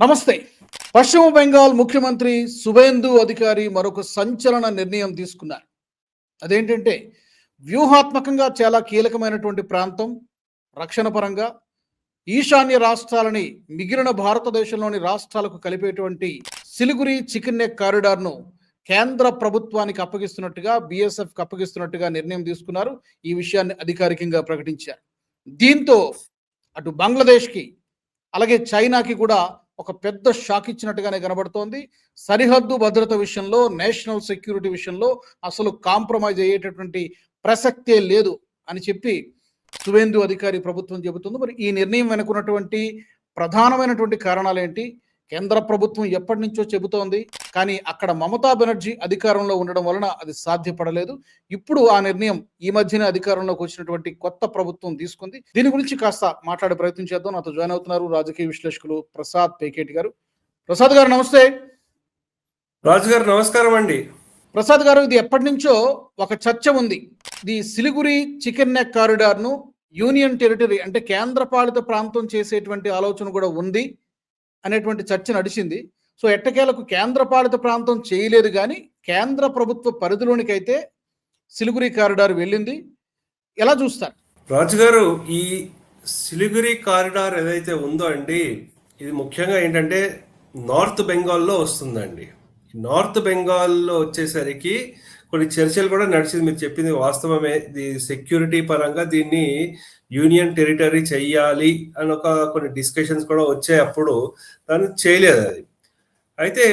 నమస్తే. పశ్చిమ బెంగాల్ ముఖ్యమంత్రి శువేందు అధికారి మరొక సంచలన నిర్ణయం తీసుకున్నారు. అదేంటంటే వ్యూహాత్మకంగా చాలా కీలకమైనటువంటి ప్రాంతం, రక్షణ పరంగా ఈశాన్య రాష్ట్రాలని మిగిలిన భారతదేశంలోని రాష్ట్రాలకు కలిపేటువంటి సిలిగురి చికెన్ నెక్ కారిడార్ను కేంద్ర ప్రభుత్వానికి అప్పగిస్తున్నట్టుగా, బీఎస్ఎఫ్‌కి అప్పగిస్తున్నట్టుగా నిర్ణయం తీసుకున్నారు. ఈ విషయాన్ని అధికారికంగా ప్రకటించారు. దీంతో అటు బంగ్లాదేశ్‌కి, అలాగే చైనాకి కూడా ఒక పెద్ద షాక్ ఇచ్చినట్టుగానే కనబడుతోంది. సరిహద్దు భద్రత విషయంలో, నేషనల్ సెక్యూరిటీ విషయంలో అసలు కాంప్రమైజ్ అయ్యేటటువంటి ప్రసక్తే లేదు అని చెప్పి శువేందు అధికారి ప్రభుత్వం చెబుతుంది. మరి ఈ నిర్ణయం వెనుకున్నటువంటి ప్రధానమైనటువంటి కారణాలేంటి? కేంద్ర ప్రభుత్వం ఎప్పటి నుంచో చెబుతోంది, కానీ అక్కడ మమతా బెనర్జీ అధికారంలో ఉండడం వలన అది సాధ్యపడలేదు. ఇప్పుడు ఆ నిర్ణయం ఈ మధ్యనే అధికారంలోకి వచ్చినటువంటి కొత్త ప్రభుత్వం తీసుకుంది. దీని గురించి కాస్త మాట్లాడే ప్రయత్నం చేద్దాం. నాతో జాయిన్ అవుతున్నారు రాజకీయ విశ్లేషకులు ప్రసాద్ పేకేటి గారు. ప్రసాద్ గారు నమస్తే. రాజు గారు నమస్కారం అండి. ప్రసాద్ గారు, ఇది ఎప్పటి నుంచో ఒక చర్చ ఉంది. ఇది సిలిగురి చికెన్ నెక్ కారిడార్ను యూనియన్ టెరిటరీ అంటే కేంద్ర పాలిత ప్రాంతం చేసేటువంటి ఆలోచన కూడా ఉంది అనేటువంటి చర్చ నడిచింది. సో ఎట్టకేలకు కేంద్ర పాలిత ప్రాంతం చేయలేదు, కానీ కేంద్ర ప్రభుత్వ పరిధిలోనికైతే సిలిగురి కారిడార్ వెళ్ళింది. ఎలా చూస్తారు? రాజు గారు, ఈ సిలిగురి కారిడార్ ఏదైతే ఉందో అండి, ఇది ముఖ్యంగా ఏంటంటే నార్త్ బెంగాల్లో వస్తుందండి. నార్త్ బెంగాల్లో వచ్చేసరికి కొన్ని చర్చలు కూడా నడిచింది. మీరు చెప్పింది వాస్తవమే. ఇది సెక్యూరిటీ పరంగా దీన్ని యూనియన్ టెరిటరీ చెయ్యాలి అని కొన్ని డిస్కషన్స్ కూడా వచ్చాయి. అప్పుడు దాన్ని చేయలేదు అది. అయితే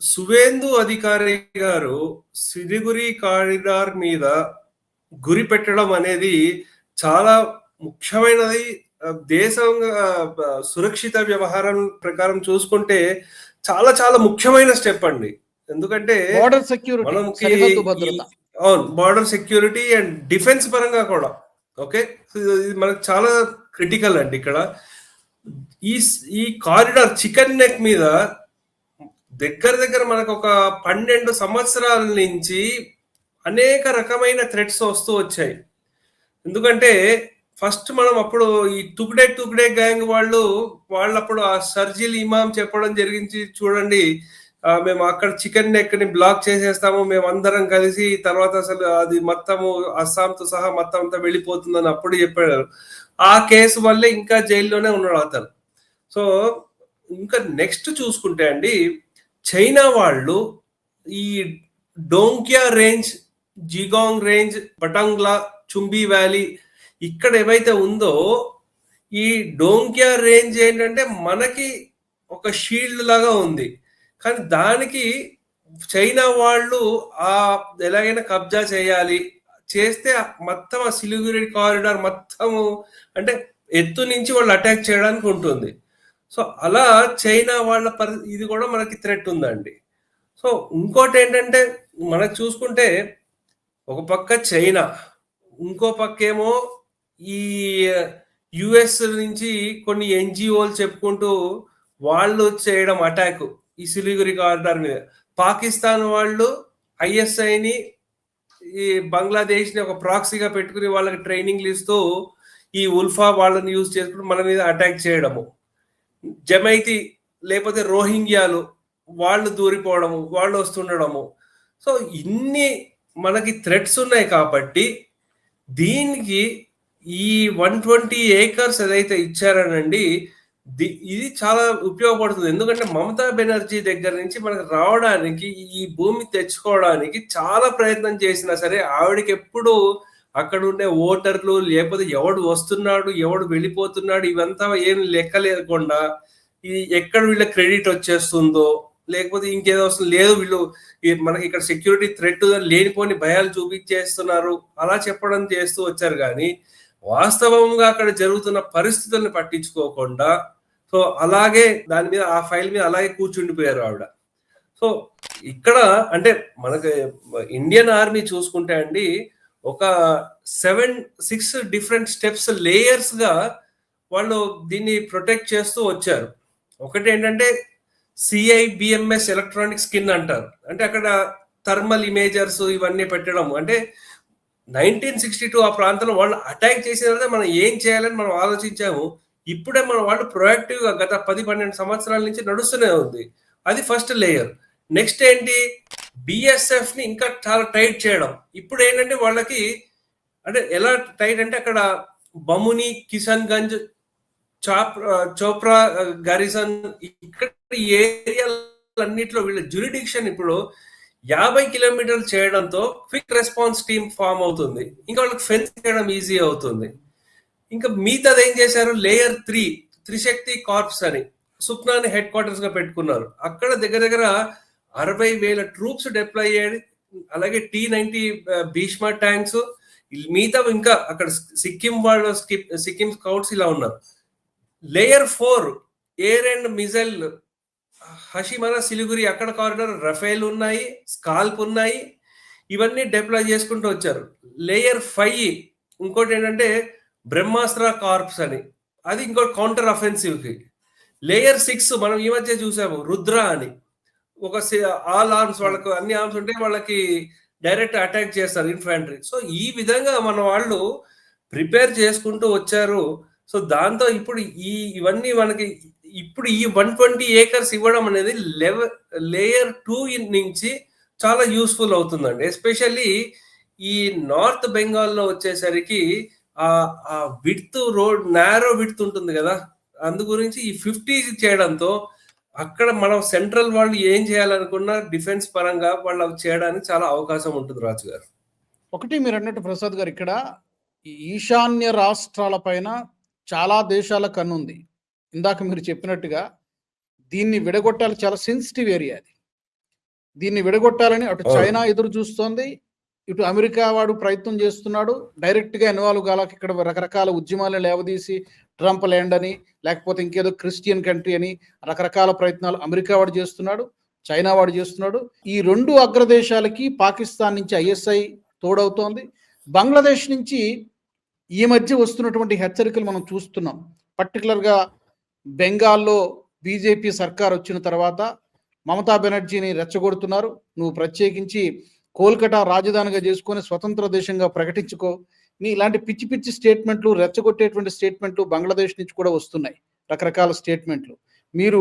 శువేందు అధికారి గారు సిలిగురి కారిడార్ మీద గురి పెట్టడం అనేది చాలా ముఖ్యమైనది. దేశం సురక్షిత వ్యవహారం ప్రకారం చూసుకుంటే చాలా చాలా ముఖ్యమైన స్టెప్ అండి. ఎందుకంటే బోర్డర్ సెక్యూరిటీ, అవును, బార్డర్ సెక్యూరిటీ అండ్ డిఫెన్స్ పరంగా కూడా. ఓకే, ఇది మనకు చాలా క్రిటికల్ అండి. ఇక్కడ ఈ కారిడార్ చికెన్ నెక్ మీద దగ్గర మనకు ఒక 12 సంవత్సరాల నుంచి అనేక రకమైన థ్రెట్స్ వస్తూ వచ్చాయి. ఎందుకంటే ఫస్ట్ మనం అప్పుడు ఈ తుగ్డే గ్యాంగ్ వాళ్ళప్పుడు ఆ సర్జిల్ ఇమాం చెప్పడం జరిగించి చూడండి, మేము అక్కడ చికెన్ నెక్ ని బ్లాక్ చేసేస్తాము, మేము అందరం కలిసి, తర్వాత అసలు అది మొత్తము అస్సాంతో సహా మొత్తం అంతా వెళ్ళిపోతుందని అప్పుడు చెప్పాడు. ఆ కేసు వల్లే ఇంకా జైల్లోనే ఉన్నాడు అతను. సో ఇంకా నెక్స్ట్ చూసుకుంటే అండి, చైనా వాళ్ళు ఈ డోంగ్యా రేంజ్, జిగాంగ్ రేంజ్, పటంగ్లా, చుంబీ వ్యాలీ ఇక్కడ ఏవైతే ఉందో, ఈ డోంగ్యా రేంజ్ ఏంటంటే మనకి ఒక షీల్డ్ లాగా ఉంది, కానీ దానికి చైనా వాళ్ళు ఎలాగైనా కబ్జా చేయాలి, చేస్తే మొత్తం ఆ సిలిగురి కారిడార్ మొత్తము అంటే ఎత్తు నుంచి వాళ్ళు అటాక్ చేయడానికి ఉంటుంది. సో అలా చైనా వాళ్ళ ఇది కూడా మనకి థ్రెట్ ఉందండి. సో ఇంకోటి ఏంటంటే మనకు చూసుకుంటే ఒక పక్క చైనా, ఇంకో పక్క ఏమో ఈ యుఎస్ నుంచి కొన్ని ఎన్జిఓలు చెప్పుకుంటూ వాళ్ళు చేయడం అటాక్ ఈ సిలిగురి కారిడార్ మీద. పాకిస్తాన్ వాళ్ళు ఐఎస్ఐని, ఈ బంగ్లాదేశ్ ని ఒక ప్రాక్సీగా పెట్టుకుని వాళ్ళకి ట్రైనింగ్లు ఇస్తూ ఈ ఉల్ఫా వాళ్ళని యూజ్ చేసుకుని మన మీద అటాక్ చేయడము. జమైతి లేకపోతే రోహింగ్యాలు వాళ్ళు దూరిపోవడము, వాళ్ళు వస్తుండడము. సో ఇన్ని మనకి థ్రెట్స్ ఉన్నాయి కాబట్టి దీనికి ఈ 120 acres ఏదైతే ఇచ్చారనండి, ఇది చాలా ఉపయోగపడుతుంది. ఎందుకంటే మమతా బెనర్జీ దగ్గర నుంచి మనకు రావడానికి, ఈ భూమి తెచ్చుకోవడానికి చాలా ప్రయత్నం చేసినా సరే ఆవిడకి ఎప్పుడు అక్కడ ఉండే ఓటర్లు, లేకపోతే ఎవడు వస్తున్నాడు ఎవడు వెళ్ళిపోతున్నాడు ఇవంతా ఏం లెక్క లేకుండా, ఈ ఎక్కడ వీళ్ళ క్రెడిట్ వచ్చేస్తుందో, లేకపోతే ఇంకేదో వస్తుంది, లేదు వీళ్ళు మనకి ఇక్కడ సెక్యూరిటీ థ్రెట్ లేనిపోని భయాలు చూపించేస్తున్నారు అలా చెప్పడం చేస్తూ వచ్చారు. కానీ వాస్తవంగా అక్కడ జరుగుతున్న పరిస్థితులను పట్టించుకోకుండా, సో అలాగే దాని మీద ఆ ఫైల్ మీద అలాగే కూర్చుండిపోయారు ఆవిడ. సో ఇక్కడ అంటే మనకి ఇండియన్ ఆర్మీ చూసుకుంటే అండి, ఒక 6 డిఫరెంట్ స్టెప్స్, లేయర్స్ గా వాళ్ళు దీన్ని ప్రొటెక్ట్ చేస్తూ వచ్చారు. ఒకటి ఏంటంటే CIBMS ఎలక్ట్రానిక్ స్కిన్ అంటారు. అంటే అక్కడ థర్మల్ ఇమేజర్స్ ఇవన్నీ పెట్టడం. అంటే 1962 ఆ ప్రాంతంలో వాళ్ళు అటాక్ చేసిన తర్వాత మనం ఏం చేయాలని మనం ఆలోచించాము. ఇప్పుడే మన వాళ్ళు ప్రొయాక్టివ్ గా గత 10-12 సంవత్సరాల నుంచి నడుస్తూనే ఉంది. అది ఫస్ట్ లేయర్. నెక్స్ట్ ఏంటి, బిఎస్ఎఫ్ ని ఇంకా చాలా టైట్ చేయడం. ఇప్పుడు ఏంటంటే వాళ్ళకి అంటే ఎలా టైట్ అంటే అక్కడ బముని, కిషన్ గంజ్, చోప్రా గారిజన్ ఇక్కడ ఈ ఏరియాలన్నిట్లో వీళ్ళ జ్యూరిడిక్షన్ ఇప్పుడు 50 కిలోమీటర్లు చేయడంతో క్విక్ రెస్పాన్స్ టీమ్ ఫామ్ అవుతుంది. ఇంకా వాళ్ళకి ఫెన్స్ చేయడం ఈజీ అవుతుంది. ఇంకా మిగతాది ఏం చేశారు, లేయర్ 3 త్రిశక్తి కార్ప్స్ అని సుఖ్నాని హెడ్ క్వార్టర్స్ గా పెట్టుకున్నారు. అక్కడ దగ్గర దగ్గర 60,000 ట్రూప్స్ డిప్లాయ్ అయ్యాయి. అలాగే T-90 భీష్మ ట్యాంక్స్, మిగతా ఇంకా అక్కడ సిక్కిం వాళ్ళు సిక్కిం స్కౌట్స్ ఇలా ఉన్నారు. Layer 4 air and missile Hashimara Siliguri అక్కడ కారిడార్ రఫేల్ ఉన్నాయి, స్కాల్ప్ ఉన్నాయి, ఇవన్నీ డిప్లాయ్ చేసుకుంటూ వచ్చారు. లేయర్ 5 ఇంకోటి ఏంటంటే బ్రహ్మాస్త్ర కార్ప్స్ అని, అది ఇంకో కౌంటర్ అఫెన్సివ్ కి. లేయర్ 6 మనం ఈ మధ్య చూసాము, రుద్ర అని, ఒక ఆల్ ఆర్మ్స్, వాళ్ళకు అన్ని ఆర్మ్స్ ఉంటే వాళ్ళకి డైరెక్ట్ అటాక్ చేస్తారు ఇన్ఫాంట్రీ. సో ఈ విధంగా మన వాళ్ళు ప్రిపేర్ చేసుకుంటూ వచ్చారు. సో దాంతో ఇప్పుడు ఇవన్నీ మనకి ఇప్పుడు ఈ 120 acres ఇవ్వడం అనేది లేయర్ 2 నుంచి చాలా యూస్ఫుల్ అవుతుందండి. ఎస్పెషల్లీ ఈ నార్త్ బెంగాల్లో వచ్చేసరికి ఆ విడ్త్ రోడ్ నారో విడ్త్ ఉంటుంది కదా, అందు గురించి ఈ 50 చేయడంతో అక్కడ మనం సెంట్రల్ వాళ్ళు ఏం చేయాలనుకున్నా డిఫెన్స్ పరంగా వాళ్ళు అవి చేయడానికి చాలా అవకాశం ఉంటుంది రాజు గారు. ఒకటి మీరు అన్నట్టు ప్రసాద్ గారు, ఇక్కడ ఈ ఈశాన్య రాష్ట్రాల పైన చాలా దేశాల కన్నుంది. ఇందాక మీరు చెప్పినట్టుగా దీన్ని విడగొట్టాలి, చాలా సెన్సిటివ్ ఏరియా అది. దీన్ని విడగొట్టాలని అటు చైనా ఎదురు చూస్తోంది, ఇటు అమెరికా వాడు ప్రయత్నం చేస్తున్నాడు. డైరెక్ట్గా ఇన్వాల్వ్ కాలకి ఇక్కడ రకరకాల ఉద్యమాలను లేవదీసి ట్రంప్ ల్యాండ్ అని, లేకపోతే ఇంకేదో క్రిస్టియన్ కంట్రీ అని రకరకాల ప్రయత్నాలు అమెరికా వాడు చేస్తున్నాడు, చైనా వాడు చేస్తున్నాడు. ఈ 2 అగ్రదేశాలకి పాకిస్తాన్ నుంచి ISI తోడవుతోంది. బంగ్లాదేశ్ నుంచి ఈ మధ్య వస్తున్నటువంటి హెచ్చరికలు మనం చూస్తున్నాం. పర్టికులర్గా బెంగాల్లో బీజేపీ సర్కార్ వచ్చిన తర్వాత మమతా బెనర్జీని రెచ్చగొడుతున్నారు. నువ్వు ప్రత్యేకించి కోల్కతా రాజధానిగా చేసుకొని స్వతంత్ర దేశంగా ప్రకటించుకో, నీ ఇలాంటి పిచ్చి పిచ్చి స్టేట్మెంట్లు, రెచ్చగొట్టేటువంటి స్టేట్మెంట్లు బంగ్లాదేశ్ నుంచి కూడా వస్తున్నాయి, రకరకాల స్టేట్మెంట్లు. మీరు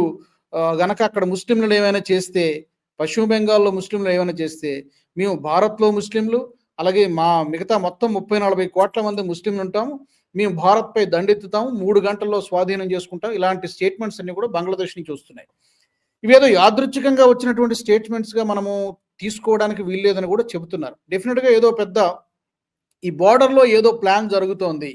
గనక అక్కడ ముస్లింలు ఏమైనా చేస్తే, పశ్చిమ బెంగాల్లో ముస్లింలు ఏమైనా చేస్తే, మేము భారత్లో ముస్లింలు, అలాగే మా మిగతా మొత్తం 30-40 కోట్ల మంది ముస్లింలు ఉంటాము, మేము భారత్పై దండెత్తుతాము, 3 గంటల్లో స్వాధీనం చేసుకుంటాం. ఇలాంటి స్టేట్మెంట్స్ అన్ని కూడా బంగ్లాదేశ్ నుంచి వస్తున్నాయి. ఇవేదో యాదృచ్ఛికంగా వచ్చినటువంటి స్టేట్మెంట్స్గా మనము తీసుకోవడానికి వీల్లేదని కూడా చెబుతున్నారు. డెఫినెట్గా ఏదో పెద్ద ఈ బార్డర్లో ఏదో ప్లాన్ జరుగుతోంది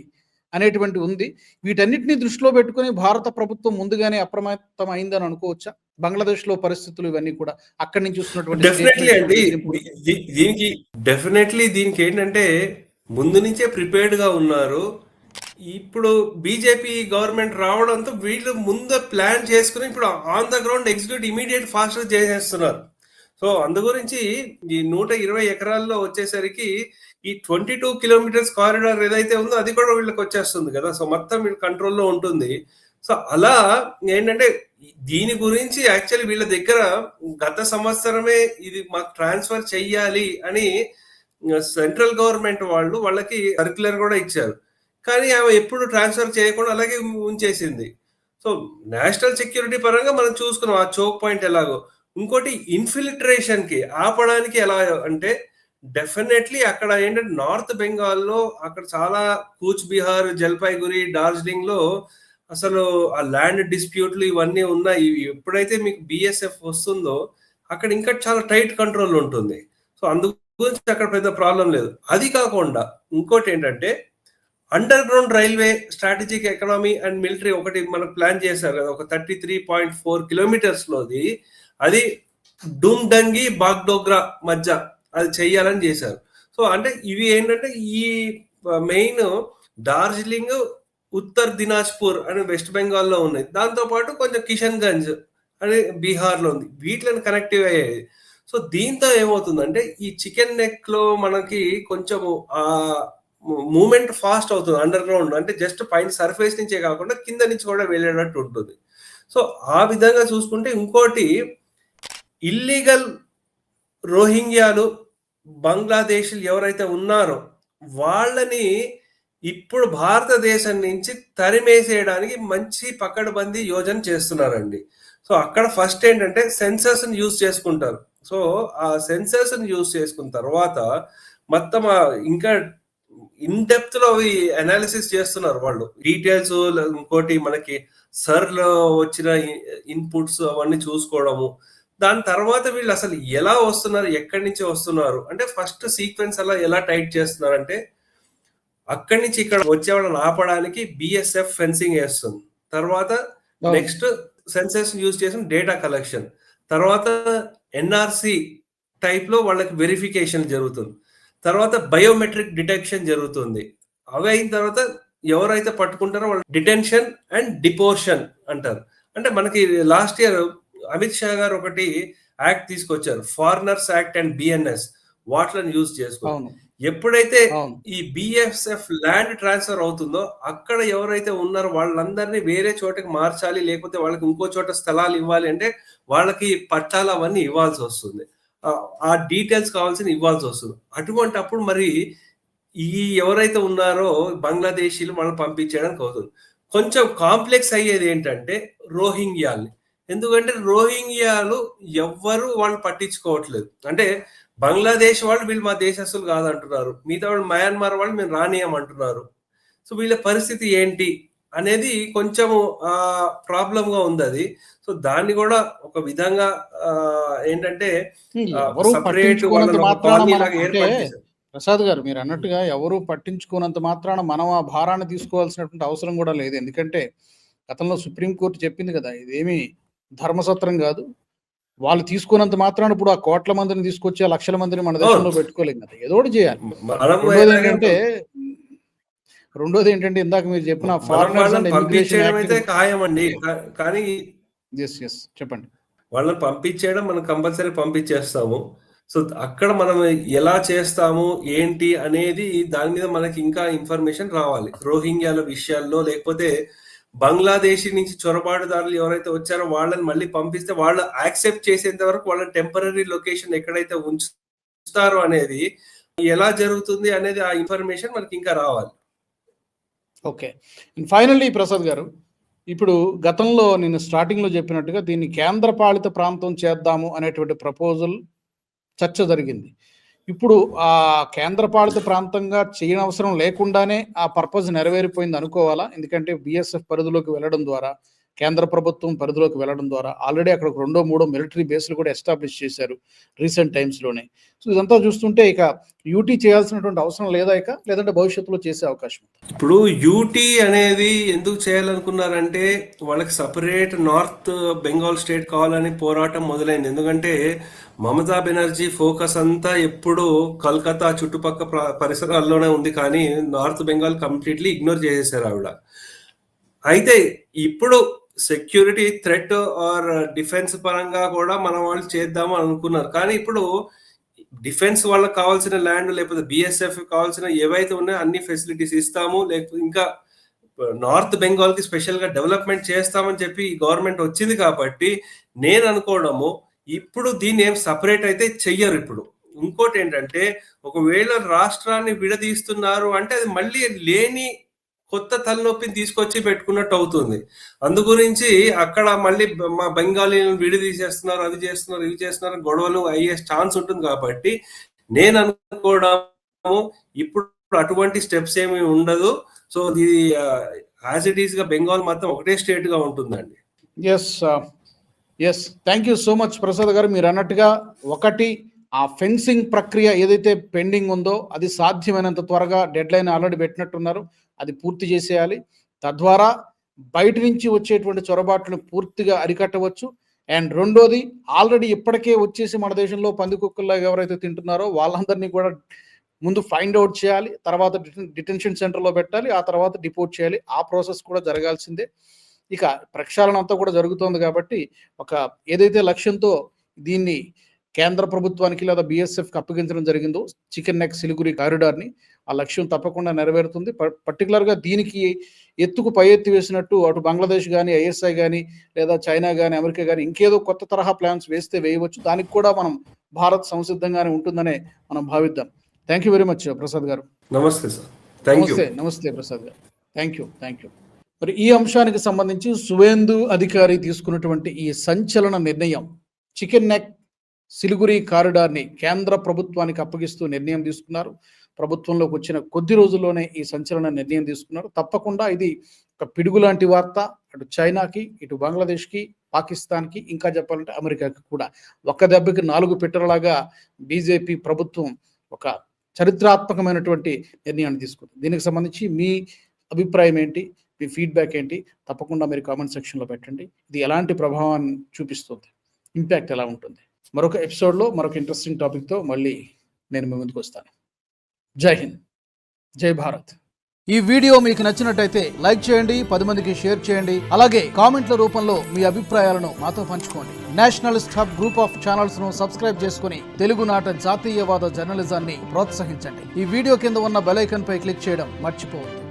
అనేటువంటి ఉంది. వీటన్నిటిని దృష్టిలో పెట్టుకుని భారత ప్రభుత్వం ముందుగానే అప్రమత్తం అయిందని అనుకోవచ్చా? బంగ్లాదేశ్లో పరిస్థితులు ఇవన్నీ కూడా అక్కడి నుంచి వస్తున్నటువంటి దీనికి ఏంటంటే ముందు నుంచే ప్రిపేర్డ్ గా ఉన్నారు. ఇప్పుడు బీజేపీ గవర్నమెంట్ రావడంతో వీళ్ళు ముందు ప్లాన్ చేసుకుని ఇప్పుడు on the ground execute immediate fast చేసేస్తున్నారు. సో అందు గురించి ఈ 120 ఎకరాల్లో వచ్చేసరికి ఈ 22 కిలోమీటర్స్ కారిడార్ ఏదైతే ఉందో అది కూడా వీళ్ళకి వచ్చేస్తుంది కదా. సో మొత్తం వీళ్ళ కంట్రోల్లో ఉంటుంది. సో అలా ఏంటంటే దీని గురించి యాక్చువల్లీ వీళ్ళ దగ్గర గత సంవత్సరమే ఇది మాకు ట్రాన్స్ఫర్ చెయ్యాలి అని సెంట్రల్ గవర్నమెంట్ వాళ్ళకి సర్క్యులర్ కూడా ఇచ్చారు. కానీ ఆమె ఎప్పుడు ట్రాన్స్ఫర్ చేయకుండా అలాగే ఉంచేసింది. సో నేషనల్ సెక్యూరిటీ పరంగా మనం చూసుకున్నాం ఆ చోక్ పాయింట్ ఎలాగో. ఇంకోటి ఇన్ఫిల్ట్రేషన్ కి ఆపడానికి ఎలా అంటే డెఫినెట్లీ అక్కడ ఏంటంటే నార్త్ బెంగాల్లో అక్కడ చాలా కూచ్ బిహార్, జల్పైగురి, డార్జిలింగ్ లో అసలు ఆ ల్యాండ్ డిస్ప్యూట్లు ఇవన్నీ ఉన్నాయి. ఎప్పుడైతే మీకు బిఎస్ఎఫ్ వస్తుందో అక్కడ ఇంకా చాలా టైట్ కంట్రోల్ ఉంటుంది. సో అందు గురించి అక్కడ పెద్ద ప్రాబ్లం లేదు. అది కాకుండా ఇంకోటి ఏంటంటే under ground railway strategic economy and military ఒకటి మనకు ప్లాన్ చేశారు కదా, ఒక 33.4 కిలోమీటర్స్ లోది, అది డుమ్డంగి బాగ్డోగ్రా మధ్య అది చెయ్యాలని చేశారు. సో అంటే ఇవి ఏంటంటే ఈ మెయిన్ డార్జిలింగ్, ఉత్తర్ దినాజ్పూర్ అని వెస్ట్ బెంగాల్లో ఉన్నాయి, దాంతో పాటు కొంచెం కిషన్ గంజ్ అని బీహార్లో ఉంది, వీటిని కనెక్టివ్ అయ్యాయి. సో దీంతో ఏమవుతుందంటే ఈ చికెన్ నెక్ లో మనకి కొంచెము ఆ మూమెంట్ ఫాస్ట్ అవుతుంది అండర్ గ్రౌండ్, అంటే జస్ట్ పైన సర్ఫేస్ నుంచే కాకుండా కింద నుంచి కూడా వెళ్ళేటట్టు ఉంటుంది. సో ఆ విధంగా చూసుకుంటే ఇంకోటి ఇల్లీగల్ రోహింగ్యాలు బంగ్లాదేశ్ ఎవరైతే ఉన్నారో వాళ్ళని ఇప్పుడు భారతదేశం నుంచి తరిమేసేయడానికి మంచి పకడ్బందీ యోజన చేస్తున్నారండి. సో అక్కడ ఫస్ట్ ఏంటంటే సెన్సర్స్ యూజ్ చేసుకుంటారు. సో ఆ సెన్సర్స్ యూజ్ చేసుకున్న తర్వాత మొత్తం ఇంకా ఇన్ డెప్త్ లో అవి అనాలిసిస్ చేస్తున్నారు వాళ్ళు. డీటెయిల్స్ ఇంకోటి మనకి సర్లో వచ్చిన ఇన్పుట్స్ అవన్నీ చూసుకోవడము. దాని తర్వాత వీళ్ళు అసలు ఎలా వస్తున్నారు, ఎక్కడి నుంచి వస్తున్నారు అంటే ఫస్ట్ సీక్వెన్స్ అలా ఎలా టైట్ చేస్తున్నారంటే అక్కడి నుంచి ఇక్కడ వచ్చే వాళ్ళని ఆపడానికి బిఎస్ఎఫ్ ఫెన్సింగ్ వేస్తుంది. తర్వాత నెక్స్ట్ సెన్సర్స్ యూజ్ చేసిన డేటా కలెక్షన్, తర్వాత ఎన్ఆర్సి టైప్ లో వాళ్ళకి వెరిఫికేషన్ జరుగుతుంది, తర్వాత బయోమెట్రిక్ డిటెక్షన్ జరుగుతుంది. అవి అయిన తర్వాత ఎవరైతే పట్టుకుంటారో వాళ్ళు డిటెన్షన్ అండ్ డిపోర్షన్ అంటారు. అంటే మనకి లాస్ట్ ఇయర్ అమిత్ షా గారు ఒకటి యాక్ట్ తీసుకొచ్చారు, ఫారినర్స్ యాక్ట్ అండ్ బిఎన్ఎస్, వాటిలను యూజ్ చేసుకుని ఎప్పుడైతే ఈ బిఎస్ఎఫ్ ల్యాండ్ ట్రాన్స్ఫర్ అవుతుందో అక్కడ ఎవరైతే ఉన్నారో వాళ్ళందరినీ వేరే చోటకి మార్చాలి, లేకపోతే వాళ్ళకి ఇంకో చోట స్థలాలు ఇవ్వాలి అంటే వాళ్ళకి పట్టాలు అవన్నీ ఇవ్వాల్సి వస్తుంది, ఆ డీటెయిల్స్ కావాల్సిన ఇవ్వాల్సి వస్తుంది. అటువంటి అప్పుడు మరి ఈ ఎవరైతే ఉన్నారో బంగ్లాదేశీలు మనం పంపించడానికి అవుతుంది. కొంచెం కాంప్లెక్స్ అయ్యేది ఏంటంటే రోహింగ్యాలు. ఎందుకంటే రోహింగ్యాలు ఎవ్వరు వాళ్ళు పట్టించుకోవట్లేదు. అంటే బంగ్లాదేశ్ వాళ్ళు వీళ్ళు మా దేశస్తులు కాదంటున్నారు, మిగతా వాళ్ళు మయన్మార్ వాళ్ళు మేము రానియమంటున్నారు. సో వీళ్ళ పరిస్థితి ఏంటి అనేది కొంచెము ప్రాబ్లం గా ఉంది అది. సో దాన్ని కూడా ఒక విధంగా ఏంటంటే ప్రసాద్ గారు మీరు అన్నట్టుగా ఎవరు పట్టించుకోనంత మాత్రాన మనం ఆ భారాన్ని తీసుకోవాల్సినటువంటి అవసరం కూడా లేదు. ఎందుకంటే గతంలో సుప్రీంకోర్టు చెప్పింది కదా, ఇదేమి ధర్మసత్రం కాదు, వాళ్ళు తీసుకున్నంత మాత్రాన ఇప్పుడు ఆ కోట్ల మందిని తీసుకొచ్చి ఆ లక్షల మందిని మన దేశంలో పెట్టుకోలేం కదా, ఏదో ఒకటి చేయాలి. రెండోది ఏంటంటే ఇందాక మీరు చెప్పిన ఫారినర్స్ అండ్ ఇమిగ్రేషన్ ఖాయం అండి, కానీ చెప్పండి, వాళ్ళని పంపించేయడం మనం కంపల్సరీ పంపించేస్తాము. సో అక్కడ మనం ఎలా చేస్తాము ఏంటి అనేది దాని మీద మనకి ఇంకా ఇన్ఫర్మేషన్ రావాలి. రోహింగ్యాల విషయాల్లో లేకపోతే బంగ్లాదేశీ నుంచి చొరబాటుదారులు ఎవరైతే వచ్చారో వాళ్ళని మళ్ళీ పంపిస్తే వాళ్ళు యాక్సెప్ట్ చేసేంత వరకు వాళ్ళ టెంపరీ లొకేషన్ ఎక్కడైతే ఉంచుతారో అనేది ఎలా జరుగుతుంది అనేది ఆ ఇన్ఫర్మేషన్ మనకి ఇంకా రావాలి. ఓకే, ఫైనల్లీ ప్రసాద్ గారు, ఇప్పుడు గతంలో నేను స్టార్టింగ్ లో చెప్పినట్టుగా దీన్ని కేంద్రపాలిత ప్రాంతం చేద్దాము అనేటువంటి ప్రపోజల్ చర్చ జరిగింది. ఇప్పుడు ఆ కేంద్రపాలిత ప్రాంతంగా చేయనవసరం లేకుండానే ఆ పర్పస్ నెరవేరిపోయింది అనుకోవాలా? ఎందుకంటే బిఎస్ఎఫ్ పరిధిలోకి వెళ్ళడం ద్వారా, కేంద్ర ప్రభుత్వం పరిధిలోకి వెళ్ళడం ద్వారా ఆల్రెడీ అక్కడ 2-3 మిలిటరీ బేస్లు కూడా ఎస్టాబ్లిష్ చేశారు రీసెంట్ టైమ్స్లోనే. సో ఇదంతా చూస్తుంటే ఇక యూటీ చేయాల్సినటువంటి అవసరం లేదా, ఇక లేదంటే భవిష్యత్తులో చేసే అవకాశం? ఇప్పుడు యూటీ అనేది ఎందుకు చేయాలనుకున్నారంటే వాళ్ళకి సపరేట్ నార్త్ బెంగాల్ స్టేట్ కావాలని పోరాటం మొదలైంది. ఎందుకంటే మమతా బెనర్జీ ఫోకస్ అంతా ఎప్పుడు కల్కత్తా చుట్టుపక్కల పరిసరాల్లోనే ఉంది, కానీ నార్త్ బెంగాల్ కంప్లీట్లీ ఇగ్నోర్ చేసేసారు ఆవిడ. అయితే ఇప్పుడు సెక్యూరిటీ థ్రెట్ ఆర్ డిఫెన్స్ పరంగా కూడా మనం వాళ్ళు చేద్దాము అనుకున్నారు, కానీ ఇప్పుడు డిఫెన్స్ వాళ్ళకి కావాల్సిన ల్యాండ్ లేకపోతే బిఎస్ఎఫ్ కావాల్సిన ఏవైతే ఉన్నాయో అన్ని ఫెసిలిటీస్ ఇస్తాము, లేకపోతే ఇంకా నార్త్ బెంగాల్ కి స్పెషల్ గా డెవలప్మెంట్ చేస్తామని చెప్పి గవర్నమెంట్ వచ్చింది. కాబట్టి నేను అనుకోవడము ఇప్పుడు దీన్ని ఏం సపరేట్ అయితే చెయ్యరు. ఇప్పుడు ఇంకోటి ఏంటంటే ఒకవేళ రాష్ట్రాన్ని విడదీస్తున్నారు అంటే అది మళ్ళీ లేని కొత్త తలనొప్పిని తీసుకొచ్చి పెట్టుకున్నట్టు అవుతుంది. అందు గురించి అక్కడ మళ్ళీ మా బెంగాలీలను విడదీసేస్తున్నారు, అది చేస్తున్నారు, ఇవి చేస్తున్నారు, గొడవలు అయ్యే ఛాన్స్ ఉంటుంది. కాబట్టి నేను అనుకోవడము ఇప్పుడు అటువంటి స్టెప్స్ ఏమి ఉండదు. సో ఇది యాజ్ ఇట్ ఈస్ గా బెంగాల్ మాత్రం ఒకటే స్టేట్ గా ఉంటుందండి. Yes thank you so much Prasad garu. మీరు అన్నట్టుగా ఒకటి ఆ ఫెన్సింగ్ ప్రక్రియ ఏదైతే పెండింగ్ ఉందో అది సాధ్యమైనంత త్వరగా డెడ్ లైన్ ఆల్రెడీ పెట్టినట్టున్నారు, అది పూర్తి చేసేయాలి. తద్వారా బయట నుంచి వచ్చేటువంటి చొరబాట్లను పూర్తిగా అరికట్టవచ్చు. అండ్ రెండోది, ఆల్రెడీ ఇప్పటికే వచ్చేసి మన దేశంలో పందికొక్కుల్లో ఎవరైతే తింటున్నారో వాళ్ళందరినీ కూడా ముందు ఫైండ్ అవుట్ చేయాలి, తర్వాత డిటెన్షన్ సెంటర్లో పెట్టాలి, ఆ తర్వాత డిపోర్ట్ చేయాలి. ఆ ప్రాసెస్ కూడా జరగాల్సిందే. ఇక ప్రక్షాళన అంతా కూడా జరుగుతోంది. కాబట్టి ఒక ఏదైతే లక్ష్యంతో దీన్ని కేంద్ర ప్రభుత్వానికి లేదా బిఎస్ఎఫ్కి అప్పగించడం జరిగిందో చికెన్ నెక్ సిలిగురి కారిడార్ని, ఆ లక్ష్యం తప్పకుండా నెరవేరుతుంది. పర్టికులర్గా దీనికి ఎత్తుకు పై ఎత్తి వేసినట్టు అటు బంగ్లాదేశ్ కానీ, ఐఎస్ఐ కానీ, లేదా చైనా కానీ, అమెరికా కానీ ఇంకేదో కొత్త తరహా ప్లాన్స్ వేస్తే వేయవచ్చు. దానికి కూడా మనం భారత్ సంసిద్ధంగానే ఉంటుందనే మనం భావిద్దాం. Thank you very much Prasad గారు. నమస్తే సార్. Thank you. నమస్తే ప్రసాద్ గారు. Thank you. మరి ఈ అంశానికి సంబంధించి సువేందు అధికారి తీసుకున్నటువంటి ఈ సంచలన నిర్ణయం, చికెన్ నెక్ సిలిగురి కారిడార్ని కేంద్ర ప్రభుత్వానికి అప్పగిస్తూ నిర్ణయం తీసుకున్నారు. ప్రభుత్వంలోకి వచ్చిన కొద్ది రోజుల్లోనే ఈ సంచలన నిర్ణయం తీసుకున్నారు. తప్పకుండా ఇది ఒక పిడుగు లాంటి వార్త. అటు చైనాకి, ఇటు బంగ్లాదేశ్కి, పాకిస్తాన్కి, ఇంకా చెప్పాలంటే అమెరికాకి కూడా ఒక్క దెబ్బకి 4 పిట్టలలాగా బీజేపీ ప్రభుత్వం ఒక చరిత్రాత్మకమైనటువంటి నిర్ణయాన్ని తీసుకుంది. దీనికి సంబంధించి మీ అభిప్రాయం ఏంటి, మీ ఫీడ్బ్యాక్ ఏంటి, తప్పకుండా మీరు కామెంట్ సెక్షన్లో పెట్టండి. ఇది ఎలాంటి ప్రభావాన్ని చూపిస్తుంది, ఇంపాక్ట్ ఎలా ఉంటుంది? మరొక ఎపిసోడ్లో మరొక ఇంట్రెస్టింగ్ టాపిక్తో మళ్ళీ నేను మీ ముందుకు వస్తాను. జై హింద్, జై భారత్. ఈ వీడియో మీకు నచ్చినట్టయితే లైక్ చేయండి, 10 మందికి షేర్ చేయండి. అలాగే కామెంట్ల రూపంలో మీ అభిప్రాయాలను మాతో పంచుకోండి. Nationalist hub group of channels ను సబ్స్క్రైబ్ చేసుకుని తెలుగునాట జాతీయవాద జర్నలిజాన్ని ప్రోత్సహించండి. ఈ వీడియో కింద ఉన్న బెల్ ఐకాన్ పై క్లిక్ చేయడం మర్చిపోవద్దు.